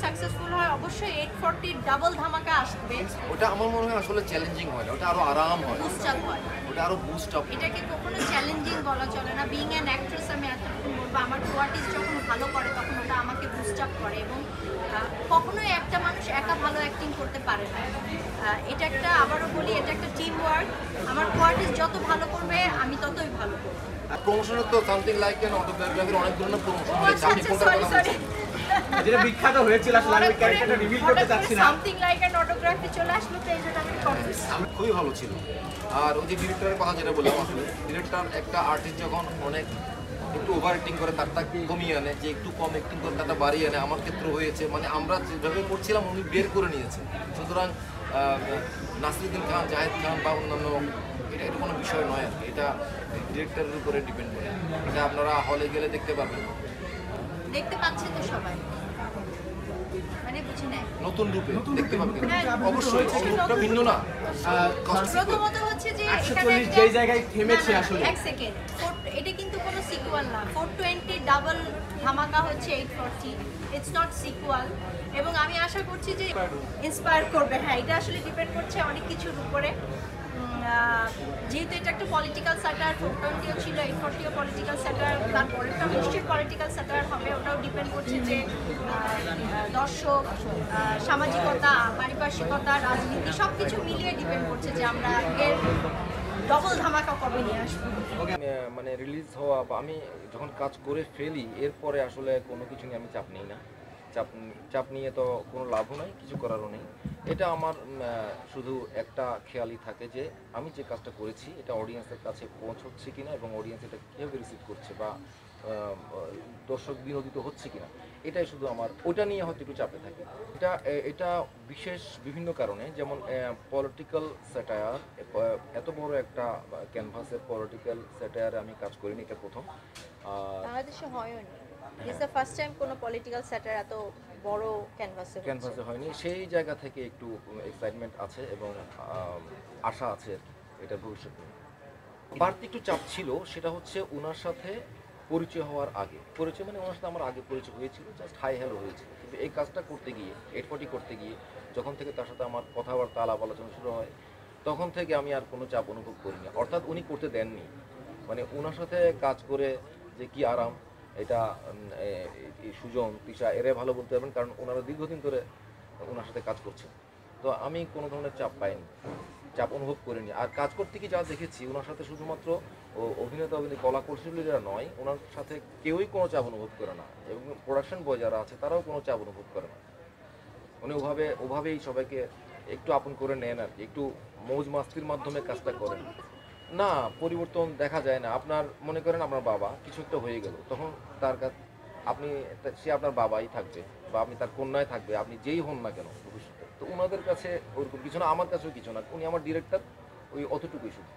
Successful হয় অবশ্যই 840 double ধামাকা আসবে। ওটা আমার মনে হয় আসলে চ্যালেঞ্জিং হয় না, ওটা আরো আরাম হয়, বুস্ট আপ হয়। ওটা আরো বুস্ট আপ। এটাকে কখনো চ্যালেঞ্জিং বলা চলে না। বিইং অ্যান অ্যাক্ট্রেস আমি এতটুকু বলবো, আমার কোয়ার্টিস্ট যখন ভালো করে তখন ওটা আমাকে বুস্ট আপ করে এবং কখনোই একটা মানুষ একা ভালো অ্যাক্টিং করতে পারে না। এটা একটা, আবারও বলি, এটা একটা টিম ওয়ার্ক। আমার কোয়ার্টিস্ট যত ভালো করবে আমি ততই ভালো করব। প্রমোশনের তো সামথিং লাইক অ্যান অটোবায়োগ্রাফির অনেক ধরনের প্রমোশন হয়েছে, আপনি কোনটা সরি কথা সরি, বলছেন? যেটা বিখ্যাত হয়েছিল আসলে আমি ক্যারেক্টারটা রিভিল করতে চাচ্ছি না। সামথিং লাইক অ্যান অটোগ্রাফি চলে আসলো তো এই জন্য আমি কনফিউজ। খুবই ভালো ছিল। আর ওই যে ডিরেক্টরের কথা যেটা বললাম, আসলে ডিরেক্টর একটা আর্টিস্ট যখন অনেক একটু ওভার অ্যাক্টিং করে তারটা কমিয়ে আনে, যে একটু কম অ্যাক্টিং করে তারটা বাড়িয়ে আনে, আমার ক্ষেত্রে হয়েছে। মানে আমরা যেভাবে করছিলাম উনি বের করে নিয়েছেন। সুতরাং নাসিরুদ্দিন খান, জাহেদ খান বা অন্যান্য, এটা কোনো বিষয় নয় আর কি, এটা ডিরেক্টরের উপরে ডিপেন্ড করে। এটা আপনারা হলে গেলে দেখতে পারবেন, দেখতে পাচ্ছে তো সবাই, মানে বুঝি নাই নতুন রূপে দেখতে পাবেন। হ্যাঁ, অবশ্যই রূপটা ভিন্ন না। প্রথমত হচ্ছে যে এখানে 140 একটা- যেই জায়গায় থেমেছে না, না, আসলে। এক সেকেন্ড, এটা কিন্তু কোনো সিকুয়াল না। 420 ডাবল ধামাকা হচ্ছে 840, ইটস নট সিকুয়াল। এবং আমি আশা করছি যে ইন্সপায়ার করবে। হ্যাঁ, এটা আসলে ডিপেন্ড করছে অনেক কিছুর উপরে। যেহেতু এটা একটা পলিটিক্যাল স্যাটার, 420ও ছিল, 840ও পলিটিক্যাল স্যাটার, তারপরেরটা নিশ্চয়ই পলিটিক্যাল স্যাটার হবে। ওটাও ডিপেন্ড করছে যে দর্শক, সামাজিকতা, পারিপার্শ্বিকতা, রাজনীতি সব কিছু মিলিয়ে ডিপেন্ড করছে যে আমরা এর ডবল ধামাকা কবে নিয়ে আসবো। মানে রিলিজ হওয়া বা আমি যখন কাজ করে ফেলি এরপরে আসলে কোনো কিছু নিয়ে আমি চাপ নিই না। চাপ নিয়ে তো কোনো লাভও নাই, কিছু করারও নেই। এটা আমার শুধু একটা খেয়ালই থাকে যে আমি যে কাজটা করেছি এটা অডিয়েন্সের কাছে পৌঁছচ্ছে কিনা এবং অডিয়েন্স এটা কীভাবে রিসিভ করছে বা দর্শক বিনোদিত হচ্ছে কিনা, এটাই শুধু আমার, ওটা নিয়ে হয়তো একটু চাপে থাকে। এটা বিশেষ বিভিন্ন কারণে, যেমন পলিটিক্যাল স্যাটায়ার, এত বড় একটা ক্যানভাসের পলিটিক্যাল স্যাটায়ারে আমি কাজ করিনি, এটা প্রথম। বাংলাদেশে হয়নি, দিস দ্য ফার্স্ট টাইম কোনো পলিটিক্যাল স্যাটার এত বড় ক্যানভাসে হয়নি, সেই জায়গা থেকে একটু এক্সাইটমেন্ট আছে এবং আশা আছে এটা ভবিষ্যৎ নিয়ে। বাড়তি একটু চাপ ছিল, সেটা হচ্ছে ওনার সাথে পরিচয় হওয়ার আগে। পরিচয় মানে ওনার সাথে আমার আগে পরিচয় হয়েছিল, জাস্ট হাই হ্যালো হয়েছিল। কিন্তু এই কাজটা করতে গিয়ে, 840 করতে গিয়ে যখন থেকে তার সাথে আমার কথাবার্তা আলাপ আলোচনা শুরু হয়, তখন থেকে আমি আর কোনো চাপ অনুভব করিনি। অর্থাৎ উনি করতে দেননি। মানে ওনার সাথে কাজ করে যে কি আরাম, এটা সুজন, তৃষা এরাই ভালো বলতে পারবেন, কারণ ওনারা দীর্ঘদিন ধরে ওনার সাথে কাজ করছেন। তো আমি কোনো ধরনের চাপ পাইনি, চাপ অনুভব করিনি। আর কাজ করতে গিয়ে যা দেখেছি, ওনার সাথে শুধুমাত্র অভিনেতা কলা কৌশলীরা নয়, ওনার সাথে কেউই কোনো চাপ অনুভব করে না, এবং প্রোডাকশন বয় যারা আছে তারাও কোনো চাপ অনুভব করে না। উনি ওভাবেই সবাইকে একটু আপন করে নেন আর কি, একটু মৌজ মাস্তির মাধ্যমে কাজটা করেন। না, পরিবর্তন দেখা যায় না। আপনার মনে করেন আপনার বাবা কিছু একটা হয়ে গেল, তখন তার কাছে সে আপনার বাবাই থাকবে বা আপনি তার কন্যায় থাকবে, আপনি যেই হন না কেন ভবিষ্যতে। তো ওনাদের কাছে ওরকম কিছু না, আমার কাছেও কিছু না, উনি আমার ডিরেক্টর, ওই অতটুকুই শুধু।